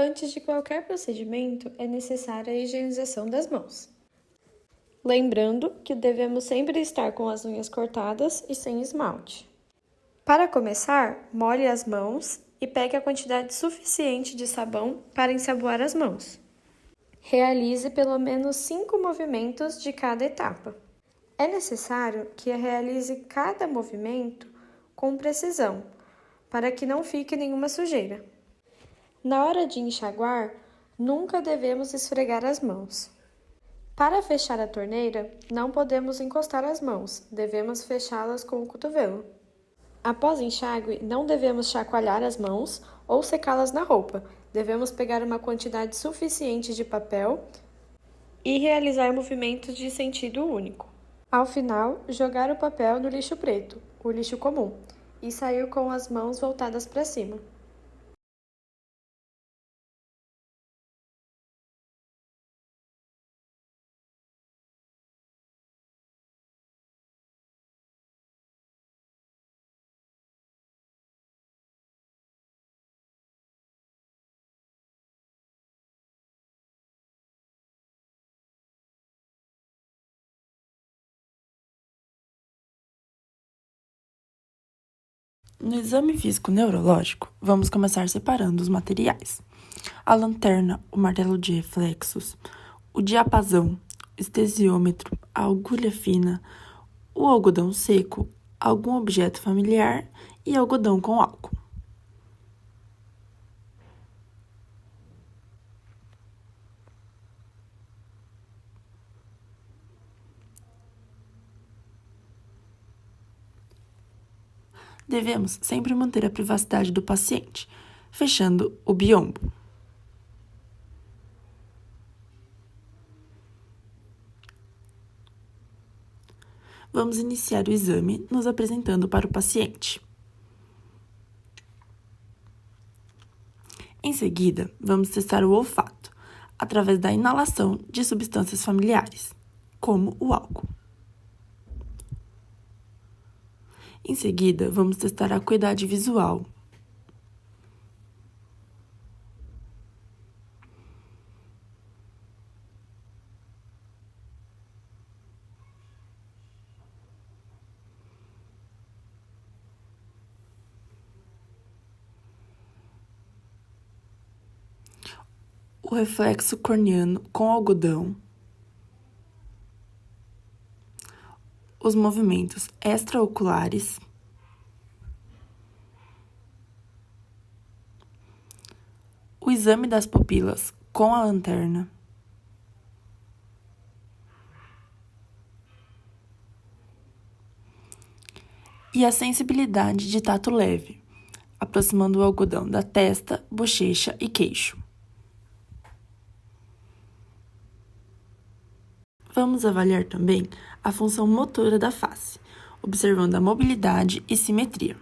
Antes de qualquer procedimento, é necessária a higienização das mãos. Lembrando que devemos sempre estar com as unhas cortadas e sem esmalte. Para começar, molhe as mãos e pegue a quantidade suficiente de sabão para ensaboar as mãos. Realize pelo menos 5 movimentos de cada etapa. É necessário que realize cada movimento com precisão, para que não fique nenhuma sujeira. Na hora de enxaguar, nunca devemos esfregar as mãos. Para fechar a torneira, não podemos encostar as mãos, devemos fechá-las com o cotovelo. Após enxágue, não devemos chacoalhar as mãos ou secá-las na roupa. Devemos pegar uma quantidade suficiente de papel e realizar movimentos de sentido único. Ao final, jogar o papel no lixo preto, o lixo comum, e sair com as mãos voltadas para cima. No exame físico neurológico, vamos começar separando os materiais. A lanterna, o martelo de reflexos, o diapasão, o estesiômetro, a agulha fina, o algodão seco, algum objeto familiar e algodão com álcool. Devemos sempre manter a privacidade do paciente, fechando o biombo. Vamos iniciar o exame nos apresentando para o paciente. Em seguida, vamos testar o olfato, através da inalação de substâncias familiares, como o álcool. Em seguida, vamos testar a acuidade visual. O reflexo corneano com algodão. Os movimentos extraoculares. O exame das pupilas com a lanterna. E a sensibilidade de tato leve, aproximando o algodão da testa, bochecha e queixo. Vamos avaliar também a função motora da face, observando a mobilidade e simetria.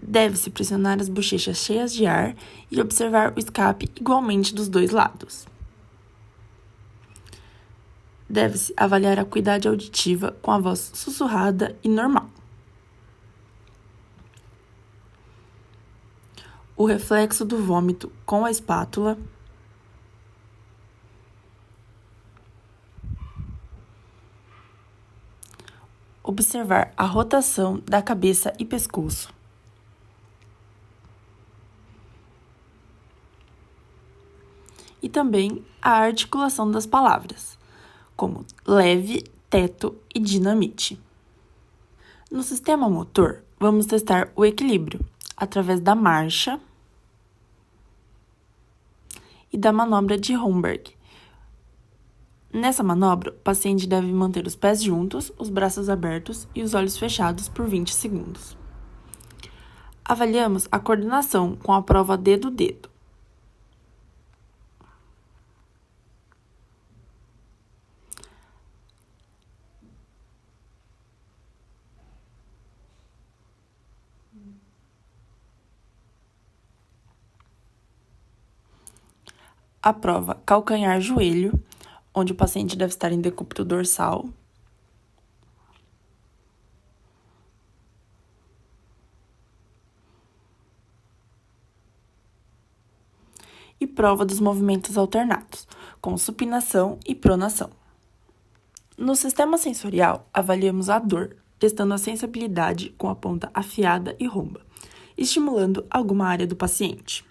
Deve-se pressionar as bochechas cheias de ar e observar o escape igualmente dos dois lados. Deve-se avaliar a acuidade auditiva com a voz sussurrada e normal. O reflexo do vômito com a espátula. Observar a rotação da cabeça e pescoço. E também a articulação das palavras, como leve, teto e dinamite. No sistema motor, vamos testar o equilíbrio através da marcha e da manobra de Homburg. Nessa manobra, o paciente deve manter os pés juntos, os braços abertos e os olhos fechados por 20 segundos. Avaliamos a coordenação com a prova dedo-dedo. A prova calcanhar-joelho, onde o paciente deve estar em decúbito dorsal. e prova dos movimentos alternados, com supinação e pronação. No sistema sensorial, avaliamos a dor, testando a sensibilidade com a ponta afiada e romba, estimulando alguma área do paciente.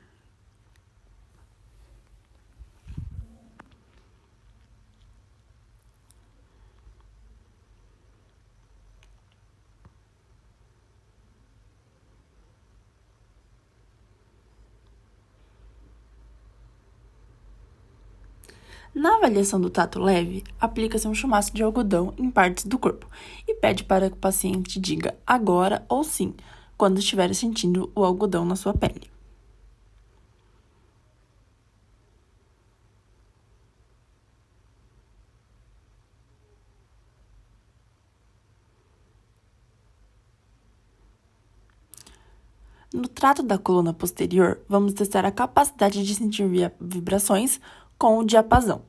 Na avaliação do tato leve, aplica-se um chumaço de algodão em partes do corpo e pede para que o paciente diga agora ou sim, quando estiver sentindo o algodão na sua pele. No trato da coluna posterior, vamos testar a capacidade de sentir vibrações com o diapasão.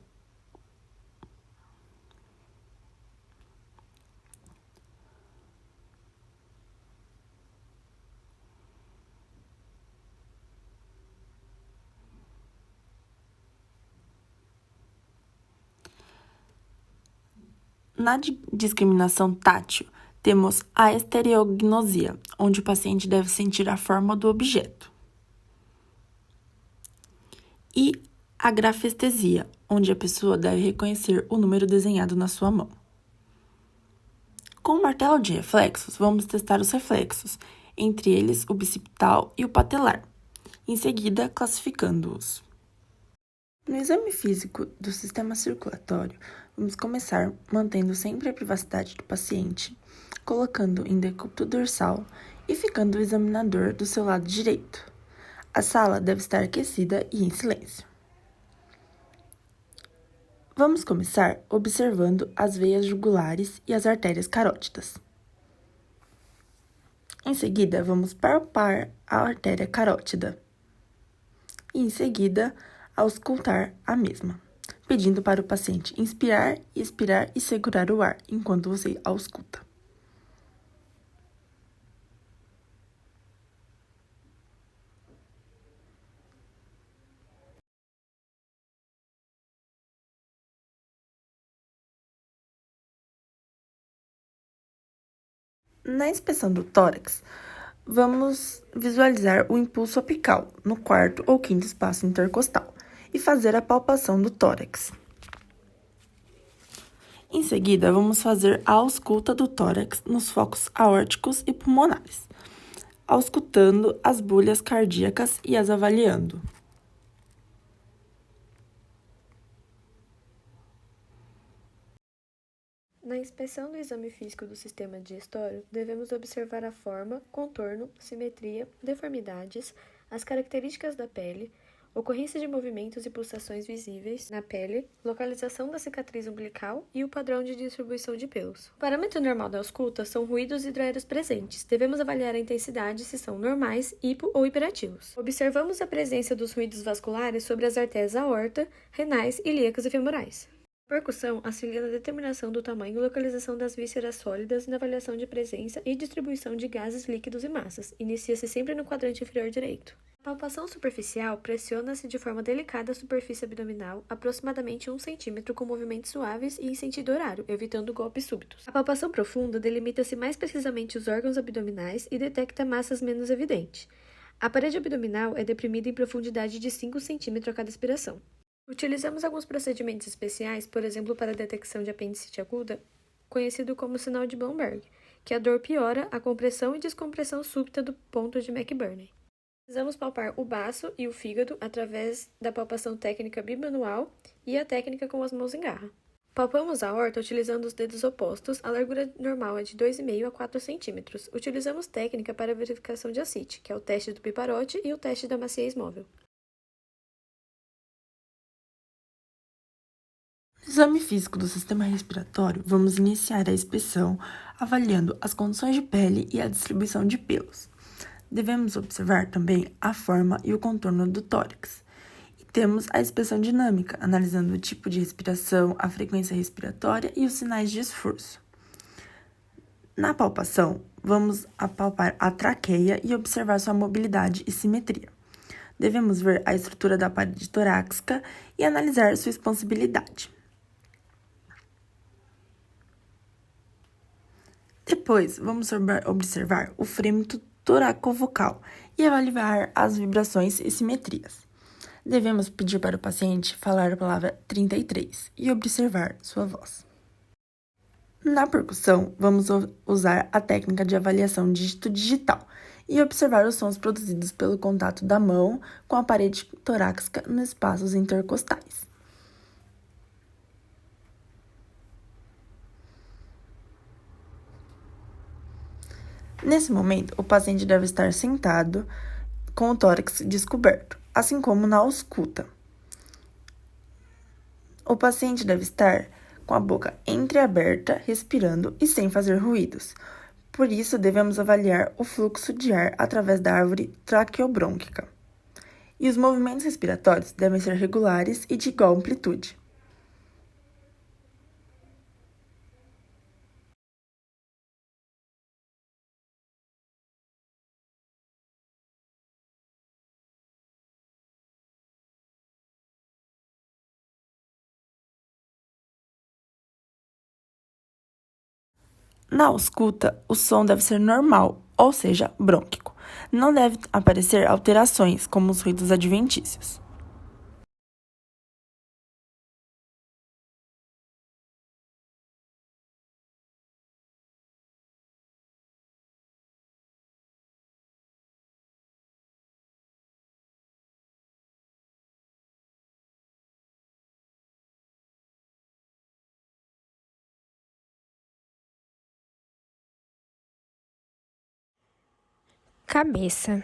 Na discriminação tátil, temos a estereognosia, onde o paciente deve sentir a forma do objeto. E a grafestesia, onde a pessoa deve reconhecer o número desenhado na sua mão. Com o martelo de reflexos, vamos testar os reflexos, entre eles o bicipital e o patelar, em seguida classificando-os. No exame físico do sistema circulatório, vamos começar mantendo sempre a privacidade do paciente, colocando em decúbito dorsal e ficando o examinador do seu lado direito. A sala deve estar aquecida e em silêncio. Vamos começar observando as veias jugulares e as artérias carótidas. Em seguida, vamos palpar a artéria carótida. E em seguida, auscultar a mesma, pedindo para o paciente inspirar, expirar e segurar o ar enquanto você ausculta. Na inspeção do tórax, vamos visualizar o impulso apical no quarto ou quinto espaço intercostal e fazer a palpação do tórax. Em seguida, vamos fazer a ausculta do tórax nos focos aórticos e pulmonares, auscultando as bolhas cardíacas e as avaliando. Na inspeção do exame físico do sistema digestório, devemos observar a forma, contorno, simetria, deformidades, as características da pele, ocorrência de movimentos e pulsações visíveis na pele, localização da cicatriz umbilical e o padrão de distribuição de pelos. O parâmetro normal da ausculta são ruídos hidroaéreos presentes. Devemos avaliar a intensidade se são normais, hipo ou hiperativos. Observamos a presença dos ruídos vasculares sobre as artérias aorta, renais, ilíacas e femorais. A percussão auxilia na determinação do tamanho e localização das vísceras sólidas e na avaliação de presença e distribuição de gases, líquidos e massas. Inicia-se sempre no quadrante inferior direito. A palpação superficial pressiona-se de forma delicada a superfície abdominal, aproximadamente 1 cm, com movimentos suaves e em sentido horário, evitando golpes súbitos. A palpação profunda delimita-se mais precisamente os órgãos abdominais e detecta massas menos evidentes. A parede abdominal é deprimida em profundidade de 5 cm a cada expiração. Utilizamos alguns procedimentos especiais, por exemplo, para a detecção de apendicite aguda, conhecido como sinal de Blumberg, que a dor piora a compressão e descompressão súbita do ponto de McBurney. Precisamos palpar o baço e o fígado através da palpação técnica bimanual e a técnica com as mãos em garra. Palpamos a aorta utilizando os dedos opostos, a largura normal é de 2,5 a 4 cm. Utilizamos técnica para a verificação de ascite, que é o teste do piparote e o teste da maciez móvel. No exame físico do sistema respiratório, vamos iniciar a inspeção avaliando as condições de pele e a distribuição de pelos. Devemos observar também a forma e o contorno do tórax. E temos a inspeção dinâmica, analisando o tipo de respiração, a frequência respiratória e os sinais de esforço. Na palpação, vamos apalpar a traqueia e observar sua mobilidade e simetria. Devemos ver a estrutura da parede torácica e analisar sua expansibilidade. Depois, vamos observar o frêmito toracovocal e avaliar as vibrações e simetrias. Devemos pedir para o paciente falar a palavra 33 e observar sua voz. Na percussão, vamos usar a técnica de avaliação dígito-digital e observar os sons produzidos pelo contato da mão com a parede torácica nos espaços intercostais. Nesse momento, o paciente deve estar sentado com o tórax descoberto, assim como na ausculta. O paciente deve estar com a boca entreaberta, respirando e sem fazer ruídos. Por isso, devemos avaliar o fluxo de ar através da árvore traqueobrônquica. E os movimentos respiratórios devem ser regulares e de igual amplitude. Na ausculta, o som deve ser normal, ou seja, brônquico. Não deve aparecer alterações, como os ruídos adventícios. Cabeça.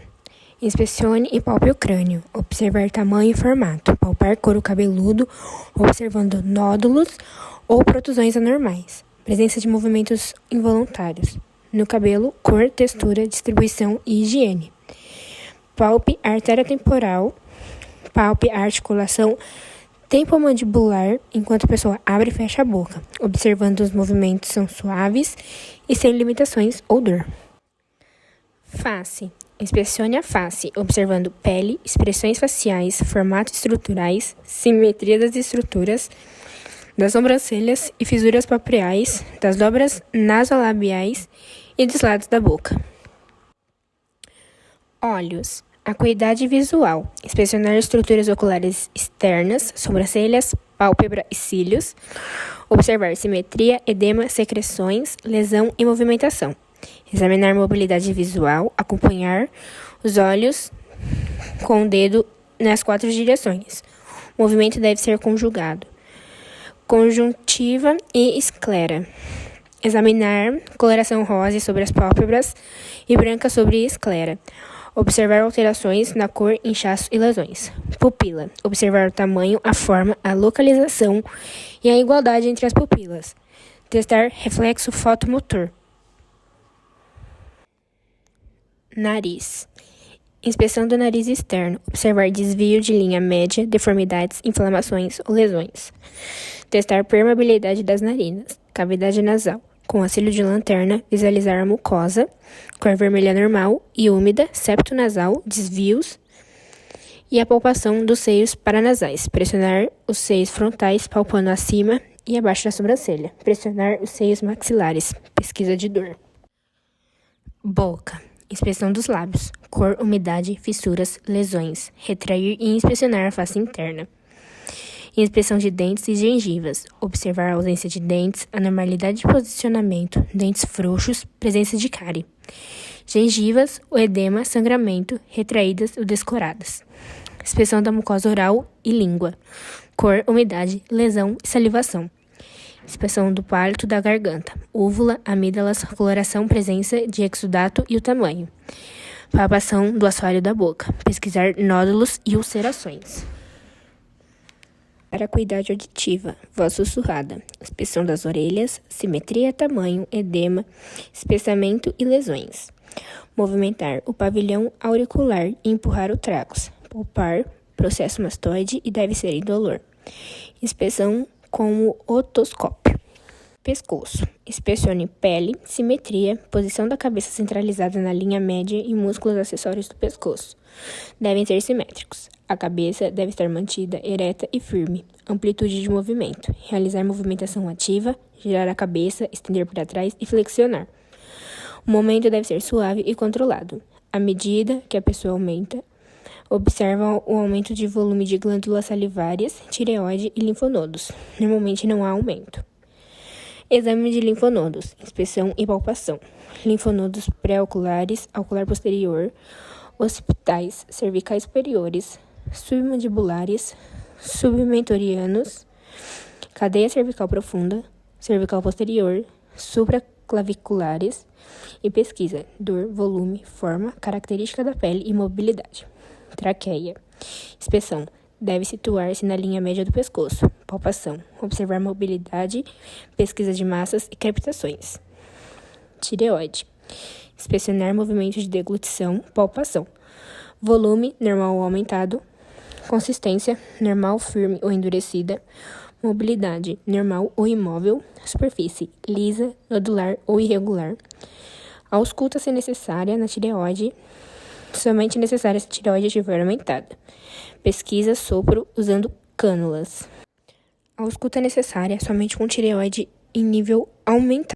Inspecione e palpe o crânio. Observar tamanho e formato. Palpar couro cabeludo, observando nódulos ou protusões anormais. Presença de movimentos involuntários. No cabelo, cor, textura, distribuição e higiene. Palpe a artéria temporal. Palpe a articulação tempomandibular enquanto a pessoa abre e fecha a boca, observando os movimentos são suaves e sem limitações ou dor. Face. Inspecione a face, observando pele, expressões faciais, formatos estruturais, simetria das estruturas, das sobrancelhas e fissuras papiais, das dobras nasolabiais e dos lados da boca. Olhos. Acuidade visual. Inspecionar estruturas oculares externas, sobrancelhas, pálpebra e cílios. Observar simetria, edema, secreções, lesão e movimentação. Examinar mobilidade visual, acompanhar os olhos com o dedo nas 4 direções. O movimento deve ser conjugado. Conjuntiva e esclera. Examinar coloração rosa sobre as pálpebras e branca sobre a esclera. Observar alterações na cor, inchaço e lesões. Pupila. Observar o tamanho, a forma, a localização e a igualdade entre as pupilas. Testar reflexo fotomotor. Nariz. Inspeção do nariz externo. Observar desvio de linha média, deformidades, inflamações ou lesões. Testar permeabilidade das narinas. Cavidade nasal. Com auxílio de lanterna, visualizar a mucosa, cor vermelha normal e úmida, septo nasal, desvios e a palpação dos seios paranasais. Pressionar os seios frontais, palpando acima e abaixo da sobrancelha. Pressionar os seios maxilares. Pesquisa de dor. Boca. Inspeção dos lábios, cor, umidade, fissuras, lesões. Retrair e inspecionar a face interna. Inspeção de dentes e gengivas. Observar a ausência de dentes, anormalidade de posicionamento, dentes frouxos, presença de cárie. Gengivas, o edema, sangramento, retraídas ou descoloradas. Inspeção da mucosa oral e língua. Cor, umidade, lesão e salivação. Inspeção do pálito da garganta, úvula, amígdalas, coloração, presença de exudato e o tamanho. Palpação do assoalho da boca. Pesquisar nódulos e ulcerações. Acuidade auditiva, voz sussurrada. Inspeção das orelhas, simetria, tamanho, edema, espessamento e lesões. Movimentar o pavilhão auricular e empurrar o tragus. Palpar, processo mastoide e deve ser indolor. Inspeção com o otoscópio. Pescoço. Inspecione pele, simetria, posição da cabeça centralizada na linha média e músculos acessórios do pescoço. Devem ser simétricos. A cabeça deve estar mantida ereta e firme. Amplitude de movimento. Realizar movimentação ativa, girar a cabeça, estender para trás e flexionar. O momento deve ser suave e controlado. À medida que a pessoa aumenta, observa o aumento de volume de glândulas salivárias, tireoide e linfonodos. Normalmente não há aumento. Exame de linfonodos, inspeção e palpação. Linfonodos pré-oculares, ocular posterior, occipitais, cervicais superiores, submandibulares, submentorianos, cadeia cervical profunda, cervical posterior, supraclaviculares e pesquisa, dor, volume, forma, característica da pele e mobilidade. Traqueia. Inspeção. Deve situar-se na linha média do pescoço. Palpação. Observar mobilidade, pesquisa de massas e crepitações. Tireoide. Inspecionar movimentos de deglutição, palpação. Volume, normal ou aumentado. Consistência, normal, firme ou endurecida. Mobilidade, normal ou imóvel. Superfície, lisa, nodular ou irregular. Ausculta se necessária na tireoide. Somente necessária se a tireoide estiver aumentada. Pesquisa sopro usando cânulas. A ausculta necessária somente com tireoide em nível aumentado.